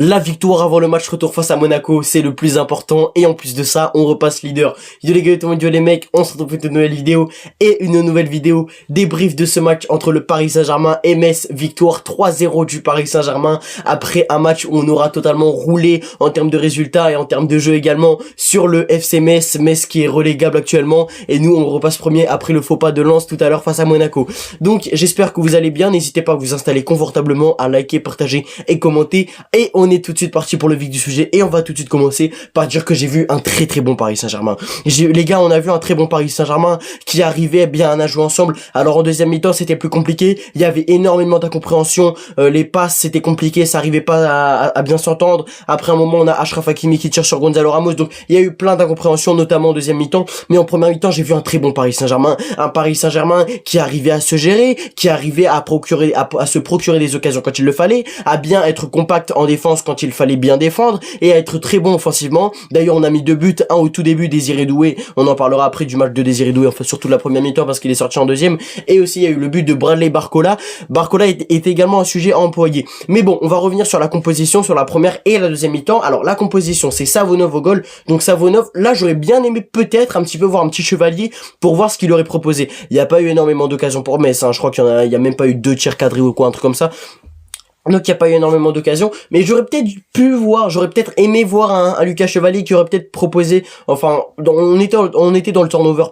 La victoire avant le match retour face à Monaco, c'est le plus important. Et en plus de ça, on repasse leader. Yo les gars, yo les mecs, on se retrouve pour une nouvelle vidéo. Et une nouvelle vidéo débrief de ce match entre le Paris Saint-Germain et Metz. Victoire 3-0 du Paris Saint-Germain. Après un match où on aura totalement roulé en termes de résultats et en termes de jeu également sur le FC Metz. Metz qui est relégable actuellement. Et nous, on repasse premier après le faux pas de Lens tout à l'heure face à Monaco. Donc j'espère que vous allez bien. N'hésitez pas à vous installer confortablement, à liker, partager et commenter. Et on est tout de suite parti pour le vif du sujet et on va tout de suite commencer par dire que j'ai vu un très bon Paris Saint-Germain. Les gars, on a vu un très bon Paris Saint-Germain qui arrivait bien à jouer ensemble. Alors en deuxième mi-temps, c'était plus compliqué. Il y avait énormément d'incompréhension. Les passes, c'était compliqué. Ça arrivait pas à bien s'entendre. Après un moment, on a Achraf Hakimi qui tire sur Gonzalo Ramos. Donc il y a eu plein d'incompréhensions, notamment en deuxième mi-temps. Mais en première mi-temps, j'ai vu un très bon Paris Saint-Germain. Un Paris Saint-Germain qui arrivait à se gérer, qui arrivait à se procurer des occasions quand il le fallait, à bien être compact en défense quand il fallait bien défendre et à être très bon offensivement. D'ailleurs, on a mis 2 buts, un au tout début, Désiré Doué, on en parlera après du match de Désiré Doué, enfin surtout la première mi-temps parce qu'il est sorti en deuxième, et aussi il y a eu le but de Bradley Barcola. Barcola est également un sujet à employer. Mais bon, on va revenir sur la composition, sur la première et la deuxième mi-temps. Alors la composition, c'est Savonov au goal. Donc Savonov, là j'aurais bien aimé peut-être un petit peu voir un petit Chevalier pour voir ce qu'il aurait proposé. Il n'y a pas eu énormément d'occasions pour Metz, hein. Je crois qu'il y a même pas eu 2 tirs cadrés ou quoi, un truc comme ça. Donc il n'y a pas eu énormément d'occasions, mais j'aurais peut-être aimé voir un Lucas Chevalier qui aurait peut-être proposé, enfin, on était dans le turnover,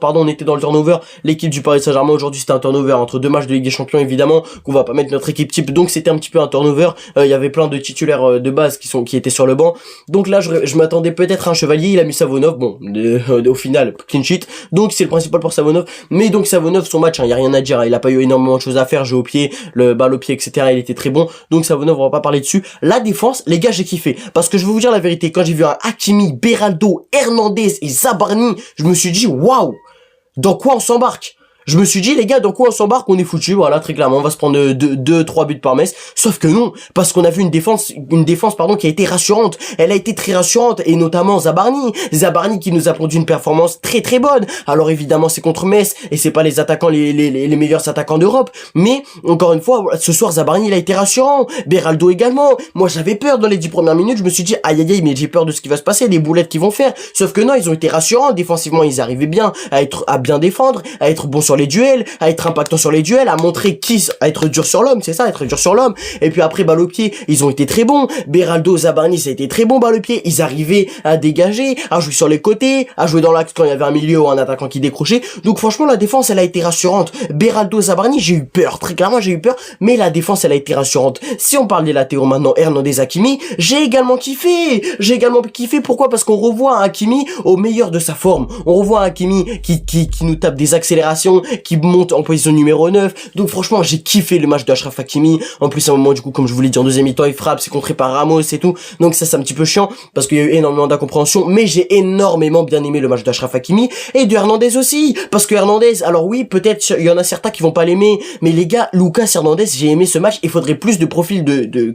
l'équipe du Paris Saint-Germain aujourd'hui c'était un turnover entre 2 matchs de Ligue des Champions évidemment, qu'on va pas mettre notre équipe type, donc c'était un petit peu un turnover, il y avait plein de titulaires de base qui étaient sur le banc, donc là je m'attendais peut-être à un Chevalier, il a mis Savonov, bon, au final, clean sheet, donc c'est le principal pour Savonov, mais donc Savonov, son match, il y a rien à dire, il a pas eu énormément de choses à faire, jeu au pied, le balle au pied, etc., il était très bon, donc Savonov, on va pas parler dessus. La défense, les gars, j'ai kiffé. Parce que je vais vous dire la vérité, quand j'ai vu un Hakimi, Beraldo, Hernandez et Zabarni, je me suis dit, waouh, dans quoi on s'embarque? Je me suis dit, les gars, dans quoi on s'embarque? On est foutu, voilà, très clairement, on va se prendre 2-3 buts par Metz. Sauf que non, parce qu'on a vu une défense, qui a été rassurante. Elle a été très rassurante, et notamment Zabarni qui nous a produit une performance très bonne. Alors évidemment, c'est contre Metz, et c'est pas les attaquants, les meilleurs attaquants d'Europe. Mais, encore une fois, ce soir, Zabarni, il a été rassurant. Beraldo également. Moi, j'avais peur dans les 10 premières minutes, je me suis dit, aïe, mais j'ai peur de ce qui va se passer, des boulettes qu'ils vont faire. Sauf que non, ils ont été rassurants. Défensivement, ils arrivaient bien à bien défendre, à être bons sur les duels, à être impactant sur les duels, à montrer à être dur sur l'homme, c'est ça, être dur sur l'homme. Et puis après, balle au pied, ils ont été très bons. Beraldo, Zabarni, ça a été très bon, balle au pied. Ils arrivaient à dégager, à jouer sur les côtés, à jouer dans l'axe quand il y avait un milieu ou un attaquant qui décrochait. Donc franchement, la défense, elle a été rassurante. Beraldo, Zabarni, j'ai eu peur, très clairement, j'ai eu peur, mais la défense, elle a été rassurante. Si on parle des latéraux maintenant, Hernandez, Hakimi, j'ai également kiffé. Pourquoi? Parce qu'on revoit un Hakimi au meilleur de sa forme. On revoit un Hakimi qui nous tape des accélérations, qui monte en position numéro 9. Donc franchement, j'ai kiffé le match de Achraf Hakimi. En plus, à un moment, du coup, comme je vous l'ai dit en deuxième mi-temps, il frappe, c'est contré par Ramos et tout. Donc ça, c'est un petit peu chiant parce qu'il y a eu énormément d'incompréhension. Mais j'ai énormément bien aimé le match d'Achraf Hakimi et de Hernandez aussi. Parce que Hernandez, alors oui, peut-être il y en a certains qui vont pas l'aimer, mais les gars, Lucas Hernandez, j'ai aimé ce match. Il faudrait plus de profils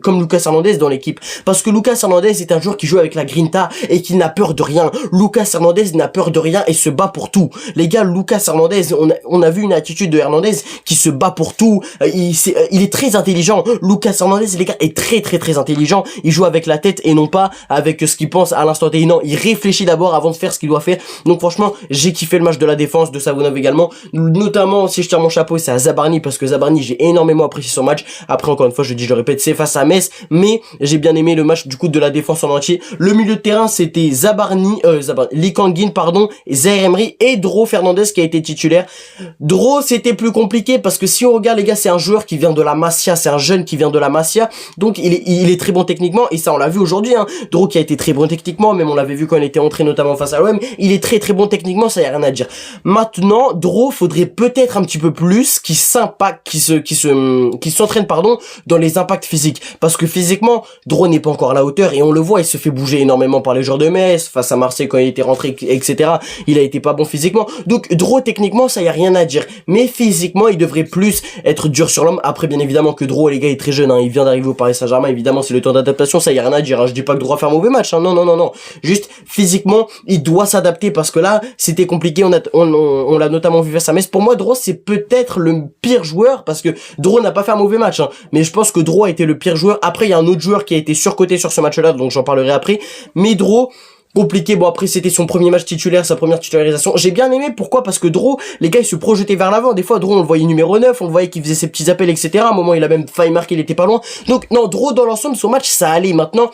comme Lucas Hernandez dans l'équipe. Parce que Lucas Hernandez est un joueur qui joue avec la grinta et qui n'a peur de rien. Lucas Hernandez n'a peur de rien et se bat pour tout. Les gars, Lucas Hernandez, on a vu une attitude de Hernandez qui se bat pour tout. Il est très intelligent. Lucas Hernandez, les gars, est très intelligent. Il joue avec la tête et non pas avec ce qu'il pense à l'instant T. Non, il réfléchit d'abord avant de faire ce qu'il doit faire. Donc franchement, j'ai kiffé le match de la défense de Savonov également. Notamment, si je tire mon chapeau, c'est à Zabarni parce que Zabarni, j'ai énormément apprécié son match. Après, encore une fois, je le répète, c'est face à Metz, mais j'ai bien aimé le match du coup de la défense en entier. Le milieu de terrain, c'était Lee Kang-in, Zaïre Emery et Dro Fernandez qui a été titulaire. Dro, c'était plus compliqué parce que si on regarde, les gars, c'est un joueur qui vient de la Masia, c'est un jeune qui vient de la Masia, donc il est très bon techniquement, et ça on l'a vu aujourd'hui, hein. Dro qui a été très bon techniquement, même on l'avait vu quand il était entré notamment face à l'OM, il est très bon techniquement, ça y a rien à dire. Maintenant, Dro, faudrait peut-être un petit peu plus qui s'entraîne dans les impacts physiques, parce que physiquement, Dro n'est pas encore à la hauteur, et on le voit, il se fait bouger énormément par les joueurs de Metz, face à Marseille quand il était rentré, etc. Il a été pas bon physiquement, donc Dro techniquement, ça y a rien rien à dire. Mais physiquement, il devrait plus être dur sur l'homme. Après, bien évidemment que Dro, les gars, est très jeune, hein. Il vient d'arriver au Paris Saint-Germain. Évidemment, c'est le temps d'adaptation. Ça, y a rien à dire, hein. Je dis pas que Dro a fait un mauvais match, hein. Non, non, non, non. Juste, physiquement, il doit s'adapter parce que là, c'était compliqué. On l'a notamment vu face à Metz. Pour moi, Dro, c'est peut-être le pire joueur parce que Dro n'a pas fait un mauvais match, hein. Mais je pense que Dro a été le pire joueur. Après, il y a un autre joueur qui a été surcoté sur ce match-là, donc j'en parlerai après. Mais Dro, compliqué. Bon, après, c'était son premier match titulaire, sa première titularisation. J'ai bien aimé. Pourquoi? Parce que Dro, les gars, ils se projetaient vers l'avant. Des fois, Dro, on le voyait numéro 9, on le voyait qu'il faisait ses petits appels, etc. À un moment, il a même failli marquer, il était pas loin. Donc, non, Dro, dans l'ensemble, son match, ça allait. Maintenant,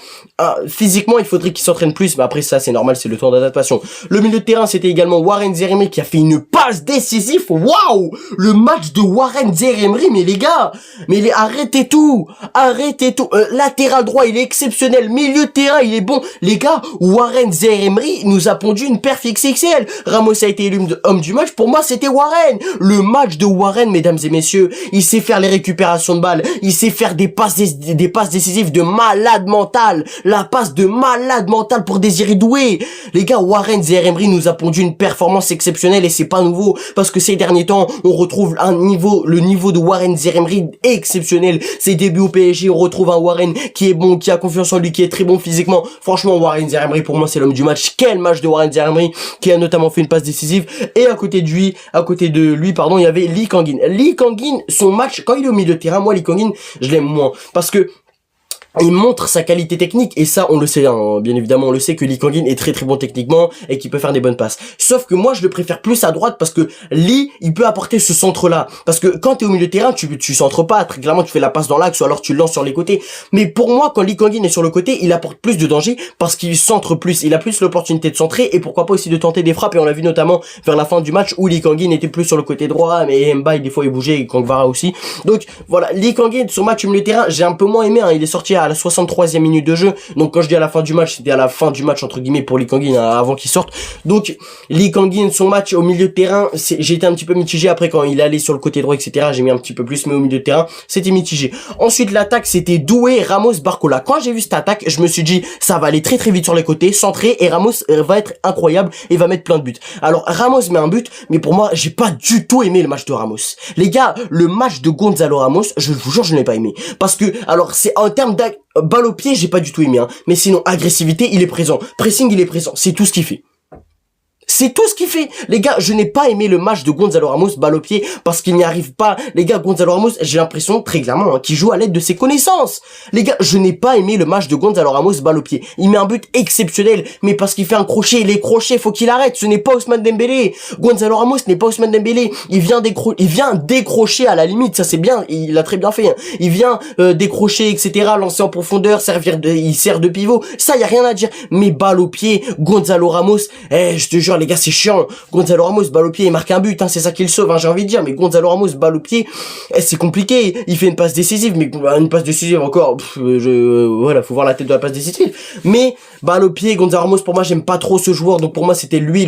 physiquement, il faudrait qu'il s'entraîne plus. Mais après, ça, c'est normal, c'est le temps d'adaptation. Le milieu de terrain, c'était également Warren Zaïre-Emery qui a fait une passe décisive. Waouh! Le match de Warren Zaïre-Emery, mais les gars, arrêtez tout. Arrêtez tout. Latéral droit, il est exceptionnel. Milieu de terrain, il est bon. Les gars, Warren Zaïre-Emery nous a pondu une perf XXL. Ramos a été élu homme du match. Pour moi, c'était Warren. Le match de Warren, mesdames et messieurs. Il sait faire les récupérations de balles. Il sait faire des passes décisives de malade mental. La passe de malade mental pour Désiré Doué. Les gars, Warren Zaïre-Emery nous a pondu une performance exceptionnelle et c'est pas nouveau parce que ces derniers temps, on retrouve le niveau de Warren Zaïre-Emery exceptionnel. Ses débuts au PSG, on retrouve un Warren qui est bon, qui a confiance en lui, qui est très bon physiquement. Franchement, Warren Zaïre-Emery, pour moi, c'est l'homme du match. Quel match de Warren Zaïre-Emery qui a notamment fait une passe décisive. Et à côté de lui, il y avait Lee Kangin. Lee Kangin, son match, quand il est au milieu de terrain, moi, Lee Kangin, je l'aime moins. Parce que il montre sa qualité technique et ça on le sait, hein. Bien évidemment on le sait que Lee Kangin est très très bon techniquement et qu'il peut faire des bonnes passes, sauf que moi je le préfère plus à droite parce que Lee il peut apporter ce centre là, parce que quand t'es au milieu de terrain tu centres pas, très clairement tu fais la passe dans l'axe ou alors tu lances sur les côtés, mais pour moi quand Lee Kangin est sur le côté il apporte plus de danger parce qu'il centre plus, il a plus l'opportunité de centrer et pourquoi pas aussi de tenter des frappes, et on l'a vu notamment vers la fin du match où Lee Kangin était plus sur le côté droit, mais Mbaye des fois il bougeait et Kangvara aussi. Donc voilà, Lee Kangin son match au milieu de terrain j'ai un peu moins aimé, hein. Il est sorti à la 63e minute de jeu, donc quand je dis à la fin du match, c'était à la fin du match entre guillemets pour Lee Kangin, hein, avant qu'il sorte. Donc Lee Kangin, son match au milieu de terrain, j'ai été un petit peu mitigé. Après quand il allait sur le côté droit etc, j'ai mis un petit peu plus, mais au milieu de terrain c'était mitigé. Ensuite l'attaque c'était Doué, Ramos, Barcola. Quand j'ai vu cette attaque je me suis dit ça va aller très très vite sur les côtés, centré, et Ramos va être incroyable et va mettre plein de buts. Alors Ramos met un but, mais pour moi j'ai pas du tout aimé le match de Ramos. Les gars, le match de Gonzalo Ramos, je vous jure je n'ai pas aimé, parce que alors c'est en termes balle au pied, j'ai pas du tout aimé, hein. Mais sinon, agressivité, il est présent. Pressing, il est présent. C'est tout ce qu'il fait. C'est tout ce qu'il fait. Les gars, je n'ai pas aimé le match de Gonzalo Ramos, balle au pied, parce qu'il n'y arrive pas. Les gars, Gonzalo Ramos, j'ai l'impression, très clairement, hein, qu'il joue à l'aide de ses connaissances. Les gars, je n'ai pas aimé le match de Gonzalo Ramos, balle au pied. Il met un but exceptionnel, mais parce qu'il fait un crochet, les crochets, faut qu'il arrête. Ce n'est pas Ousmane Dembélé. Gonzalo Ramos n'est pas Ousmane Dembélé. Il vient décrocher à la limite, ça c'est bien, il a très bien fait, hein. Il vient décrocher, etc., lancer en profondeur, il sert de pivot. Ça, y a rien à dire. Mais balle au pied, Gonzalo Ramos, je te jure, les gars, c'est chiant. Gonzalo Ramos, balle au pied, il marque un but, hein, c'est ça qui le sauve, hein, j'ai envie de dire. Mais Gonzalo Ramos, balle au pied, c'est compliqué. Il fait une passe décisive, mais une passe décisive encore, voilà, faut voir la tête de la passe décisive. Mais balle au pied, Gonzalo Ramos, pour moi, j'aime pas trop ce joueur, donc pour moi, c'est lui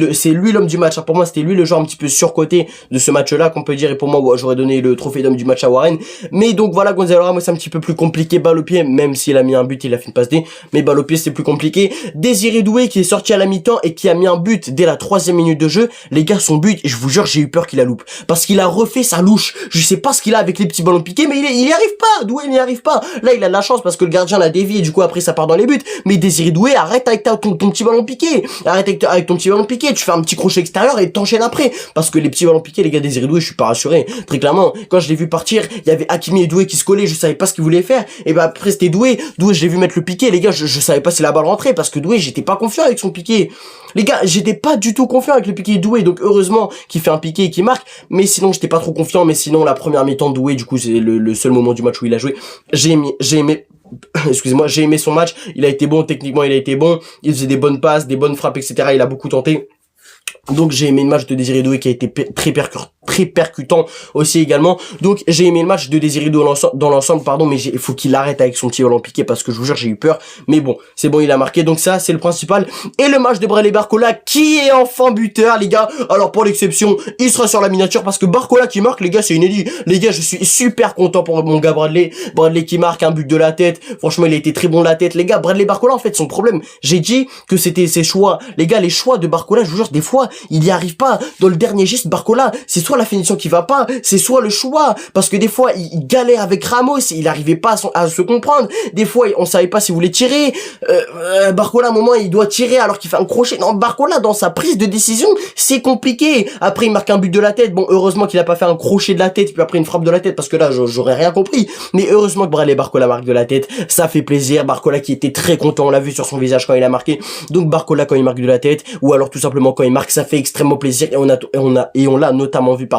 l'homme du match, hein. Pour moi, c'était lui le joueur un petit peu surcoté de ce match-là, qu'on peut dire, et pour moi, ouais, j'aurais donné le trophée d'homme du match à Warren. Mais donc voilà, Gonzalo Ramos, c'est un petit peu plus compliqué, balle au pied, même s'il a mis un but, il a fait une passe D, mais balle au pied, c'est plus compliqué. Désiré Doué, qui est sorti à la mi-temps et qui a mis un but dès la 3e minute de jeu. Les gars, son but, je vous jure, j'ai eu peur qu'il la loupe, parce qu'il a refait sa louche. Je sais pas ce qu'il a avec les petits ballons piqués, mais il y arrive pas. Doué, il y arrive pas. Là, il a de la chance parce que le gardien l'a dévié, et du coup, après, ça part dans les buts. Mais Désiré Doué, arrête avec ton petit ballon piqué. Arrête avec ton petit ballon piqué. Tu fais un petit crochet extérieur et t'enchaînes après. Parce que les petits ballons piqués, les gars, Désiré Doué, je suis pas rassuré. Très clairement, quand je l'ai vu partir, il y avait Hakimi et Doué qui se collaient, je savais pas ce qu'ils voulaient faire. Et bah, après, c'était Doué, je l'ai vu mettre le piqué. Les gars, je savais pas si la balle rentrait parce que Doué, j'étais pas confiant avec son piqué. Les gars, j'étais pas du tout confiant avec le piqué Doué, donc heureusement qu'il fait un piqué et qu'il marque, mais sinon j'étais pas trop confiant. Mais sinon la première mi-temps de Doué, du coup c'est le seul moment du match où il a joué, j'ai aimé excusez-moi, j'ai aimé son match. Il a été bon, techniquement il a été bon, il faisait des bonnes passes, des bonnes frappes, etc. Il a beaucoup tenté. Donc j'ai aimé le match de Désiré Doué qui a été très percutant aussi également. Donc j'ai aimé le match de Désiré Doué dans l'ensemble, pardon, mais il faut qu'il arrête avec son petit ballon piqué parce que je vous jure j'ai eu peur. Mais bon, c'est bon, il a marqué, donc ça c'est le principal. Et le match de Bradley Barcola qui est enfin buteur, les gars. Alors pour l'exception, il sera sur la miniature parce que Barcola qui marque, les gars, c'est inédit. Les gars, je suis super content pour mon gars Bradley qui marque un but de la tête. Franchement, il a été très bon de la tête, les gars. Bradley Barcola, en fait, son problème, j'ai dit que c'était ses choix. Les gars, les choix de Barcola, je vous jure, des fois, il y arrive pas. Dans le dernier geste, Barcola, c'est soit soit la finition qui va pas, c'est soit le choix, parce que des fois il galère avec Ramos, il arrivait pas à se comprendre, des fois on savait pas s'il voulait tirer, Barcola à un moment il doit tirer alors qu'il fait un crochet. Non, Barcola dans sa prise de décision c'est compliqué. Après il marque un but de la tête, bon heureusement qu'il a pas fait un crochet de la tête puis après une frappe de la tête, parce que là j'aurais rien compris, mais heureusement que Bradley Barcola marque de la tête, ça fait plaisir. Barcola qui était très content, on l'a vu sur son visage quand il a marqué. Donc Barcola quand il marque de la tête, ou alors tout simplement quand il marque, ça fait extrêmement plaisir, et on l'a notamment vu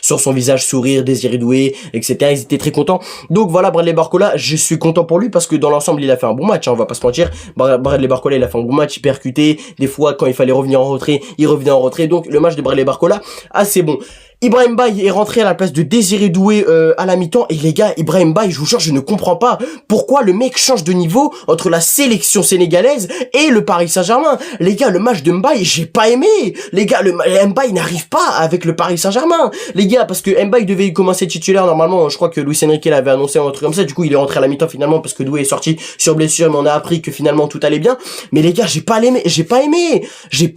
sur son visage sourire, désiré doué, etc. Ils étaient très contents. Donc voilà, Bradley Barcola, je suis content pour lui parce que dans l'ensemble il a fait un bon match, hein, on va pas se mentir. Bradley Barcola il a fait un bon match, il percutait, des fois quand il fallait revenir en retrait, il revenait en retrait. Donc le match de Bradley Barcola, assez bon. Ibrahim Baye est rentré à la place de Désiré Doué à la mi-temps, et les gars, Ibrahim Baye, je vous jure, je ne comprends pas pourquoi le mec change de niveau entre la sélection sénégalaise et le Paris Saint-Germain. Les gars, le match de Mbaye, j'ai pas aimé. Les gars, Mbaye n'arrive pas avec le Paris Saint-Germain. Les gars, parce que Mbaye devait y commencer titulaire normalement, je crois que Luis Enrique l'avait annoncé un truc comme ça, du coup il est rentré à la mi-temps finalement parce que Doué est sorti sur blessure, mais on a appris que finalement tout allait bien. Mais les gars, j'ai pas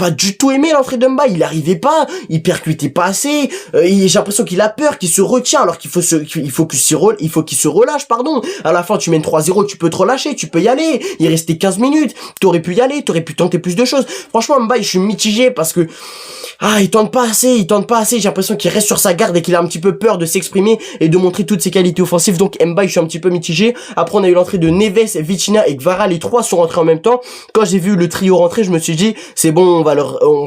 du tout aimé l'entrée de Mbaye, il arrivait pas, il percutait pas assez. J'ai l'impression qu'il a peur, qu'il se retient, alors qu'il faut qu'il se relâche, pardon. À la fin, tu mènes 3-0, tu peux te relâcher, tu peux y aller. Il restait 15 minutes, t'aurais pu y aller, t'aurais pu tenter plus de choses. Franchement, Mbaye, je suis mitigé parce que, il tente pas assez, j'ai l'impression qu'il reste sur sa garde et qu'il a un petit peu peur de s'exprimer et de montrer toutes ses qualités offensives. Donc, Mbaye, je suis un petit peu mitigé. Après, on a eu l'entrée de Neves, Vitinha et Kvara, les trois sont rentrés en même temps. Quand j'ai vu le trio rentrer, je me suis dit, c'est bon, on va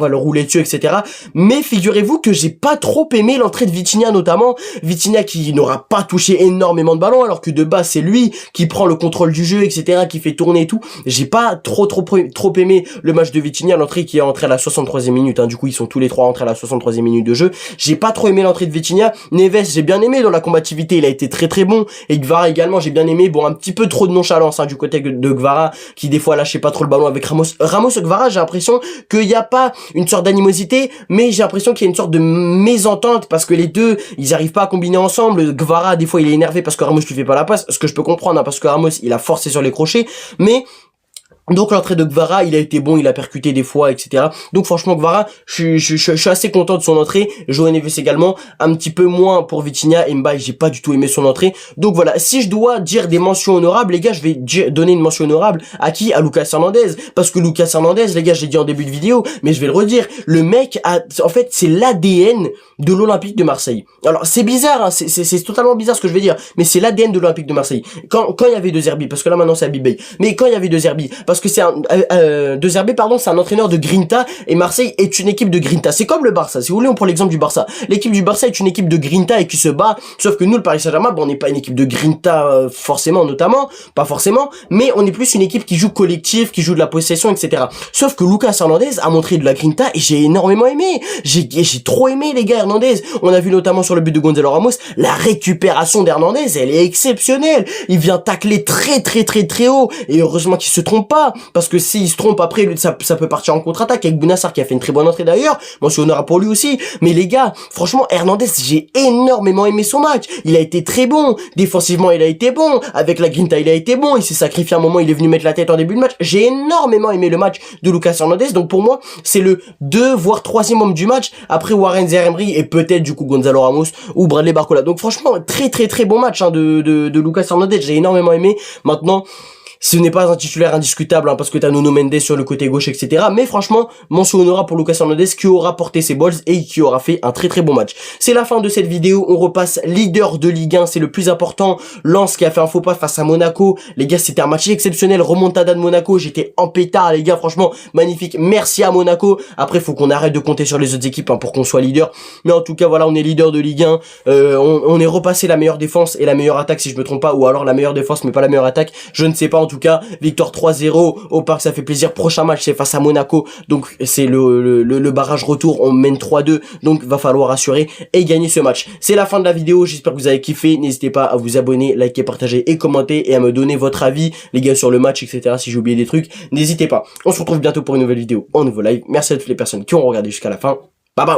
leur rouler dessus, etc. Mais figurez-vous que j'ai pas trop aimé l'entrée de Vitinha, notamment Vitinha qui n'aura pas touché énormément de ballons, alors que de base c'est lui qui prend le contrôle du jeu, etc., qui fait tourner et tout. J'ai pas trop aimé le match de Vitinha, l'entrée qui est entrée à la 63e minute, hein. Du coup ils sont tous les trois entrés à la 63e minute de jeu. J'ai pas trop aimé l'entrée de Vitinha. Neves, j'ai bien aimé dans la combativité, il a été très très bon, et Kvara également j'ai bien aimé. Bon, un petit peu trop de nonchalance, hein, du côté de Kvara, qui des fois lâchait pas trop le ballon avec Ramos. Kvara, j'ai l'impression qu'il y a pas une sorte d'animosité, mais j'ai l'impression qu'il y a une sorte de mésentente, parce que les deux, ils arrivent pas à combiner ensemble. Kvara, des fois, il est énervé parce que Ramos lui fait pas la passe, ce que je peux comprendre, hein, parce que Ramos, il a forcé sur les crochets, mais donc l'entrée de Kvara, il a été bon, il a percuté des fois, etc. Donc franchement Kvara, je suis assez content de son entrée. João Neves également, un petit peu moins pour Vitinha. Et Mbaye, j'ai pas du tout aimé son entrée. Donc voilà, si je dois dire des mentions honorables, les gars, je vais donner une mention honorable à qui? À Lucas Hernandez. Parce que Lucas Hernandez, les gars, je l'ai dit en début de vidéo, mais je vais le redire, le mec en fait, c'est l'ADN de l'Olympique de Marseille. Alors c'est bizarre, hein, c'est totalement bizarre ce que je vais dire, mais c'est l'ADN de l'Olympique de Marseille. Quand il y avait De Zerbi, parce que là maintenant c'est Habib Beye, mais quand il y avait De Zerbi, parce que c'est De Zerbi, pardon, c'est un entraîneur de Grinta, et Marseille est une équipe de Grinta. C'est comme le Barça, si vous voulez, on prend l'exemple du Barça. L'équipe du Barça est une équipe de Grinta et qui se bat, sauf que nous, le Paris Saint-Germain, bon, on n'est pas une équipe de Grinta forcément, notamment, pas forcément, mais on est plus une équipe qui joue collectif, qui joue de la possession, etc. Sauf que Lucas Hernandez a montré de la Grinta et j'ai énormément aimé. J'ai trop aimé, les gars, Hernandez. On a vu notamment sur le but de Gonzalo Ramos, la récupération d'Hernandez, elle est exceptionnelle. Il vient tacler très haut, et heureusement qu'il se trompe pas, parce que s'il se trompe après, ça peut partir en contre-attaque avec Bounassar qui a fait une très bonne entrée d'ailleurs. Moi, je suis honorable pour lui aussi. Mais les gars, franchement, Hernandez, j'ai énormément aimé son match. Il a été très bon. Défensivement, il a été bon. Avec la Grinta, il a été bon. Il s'est sacrifié un moment, il est venu mettre la tête en début de match. J'ai énormément aimé le match de Lucas Hernandez. Donc pour moi, c'est le 2 voire 3e homme du match après Warren Zaïre-Emery et peut-être du coup Gonzalo Ramos ou Bradley Barcola. Donc franchement, très bon match, hein, de Lucas Hernandez. J'ai énormément aimé. Maintenant, ce n'est pas un titulaire indiscutable, hein, parce que t'as Nuno Mendes sur le côté gauche, etc. Mais franchement, mention honorable pour Lucas Hernandez qui aura porté ses balls et qui aura fait un très bon match. C'est la fin de cette vidéo. On repasse leader de Ligue 1, c'est le plus important. Lens qui a fait un faux pas face à Monaco. Les gars, c'était un match exceptionnel. Remontada de Monaco. J'étais en pétard, les gars. Franchement, magnifique. Merci à Monaco. Après, faut qu'on arrête de compter sur les autres équipes, hein, pour qu'on soit leader. Mais en tout cas, voilà, on est leader de Ligue 1. On est repassé la meilleure défense et la meilleure attaque, si je me trompe pas. Ou alors la meilleure défense, mais pas la meilleure attaque. Je ne sais pas. En tout cas, victoire 3-0 au Parc, ça fait plaisir. Prochain match, c'est face à Monaco, donc c'est le barrage retour, on mène 3-2, donc va falloir assurer et gagner ce match. C'est la fin de la vidéo, j'espère que vous avez kiffé. N'hésitez pas à vous abonner, liker, partager et commenter, et à me donner votre avis, les gars, sur le match, etc. Si j'ai oublié des trucs, n'hésitez pas. On se retrouve bientôt pour une nouvelle vidéo, en nouveau live. Merci à toutes les personnes qui ont regardé jusqu'à la fin. Bye bye.